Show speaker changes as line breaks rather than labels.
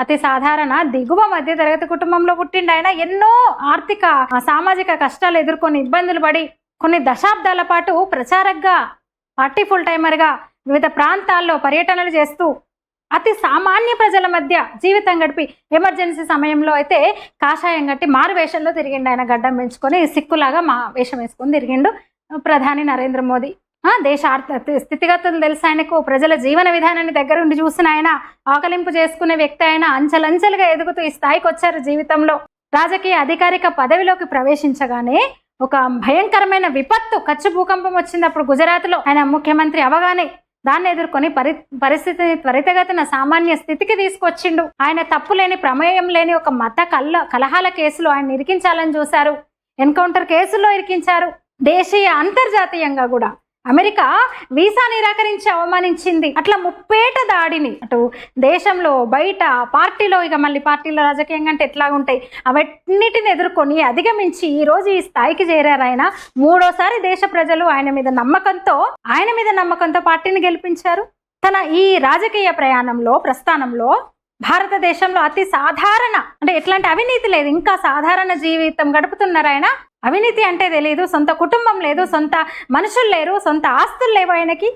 అతి సాధారణ దిగువ మధ్య తరగతి కుటుంబంలో పుట్టిండు ఆయన. ఎన్నో ఆర్థిక సామాజిక కష్టాలు ఎదుర్కొని ఇబ్బందులు పడి కొన్ని దశాబ్దాల పాటు ప్రచారకగా, పార్టీ ఫుల్ టైమర్గా వివిధ ప్రాంతాల్లో పర్యటనలు చేస్తూ అతి సామాన్య ప్రజల మధ్య జీవితం గడిపి ఎమర్జెన్సీ సమయంలో అయితే కాషాయం కట్టి మారు వేషంలో తిరిగిండు. ఆయన గడ్డం పెంచుకొని సిక్కులాగా వేషం వేసుకొని తిరిగిండు ప్రధాని నరేంద్ర మోదీ. దేశ స్థితిగతులు తెలుసు ఆయనకు. ప్రజల జీవన విధానాన్ని దగ్గరుండి చూసిన ఆయన, ఆకలింపు చేసుకునే వ్యక్తి ఆయన. అంచెలంచెలుగా ఎదుగుతూ ఈ స్థాయికి వచ్చారు జీవితంలో. రాజకీయ అధికారిక పదవిలోకి ప్రవేశించగానే ఒక భయంకరమైన విపత్తు, కచ్చు భూకంపం వచ్చినప్పుడు గుజరాత్లో ఆయన ముఖ్యమంత్రి అవగానే దాన్ని ఎదుర్కొని పరిస్థితిని త్వరితగతిన సామాన్య స్థితికి తీసుకొచ్చిండు. ఆయన తప్పు లేని, ప్రమేయం లేని ఒక మత కలహాల కేసులో ఆయన ఇరికించాలని చూశారు. ఎన్కౌంటర్ కేసుల్లో ఇరికించారు. దేశీయ అంతర్జాతీయంగా కూడా అమెరికా వీసా నిరాకరించి అవమానించింది. అట్లా ముప్పేట దాడిని అటు దేశంలో బయట పార్టీలో, ఇక మళ్ళీ పార్టీలో రాజకీయంగా అంటే ఎట్లా ఉంటాయి, అవన్నిటిని ఎదుర్కొని అధిగమించి ఈ రోజు ఈ స్థాయికి చేరారు ఆయన. మూడోసారి దేశ ప్రజలు ఆయన మీద నమ్మకంతో పార్టీని గెలిపించారు. తన ఈ రాజకీయ ప్రస్థానంలో భారతదేశంలో అతి సాధారణ, అంటే ఎట్లాంటి అవినీతి లేదు, ఇంకా సాధారణ జీవితం గడుపుతున్నారు ఆయన. అవినీతి అంటే తెలియదు, సొంత కుటుంబం లేదు, సొంత మనుషులు లేరు, సొంత ఆస్తులు లేవు ఆయనకి.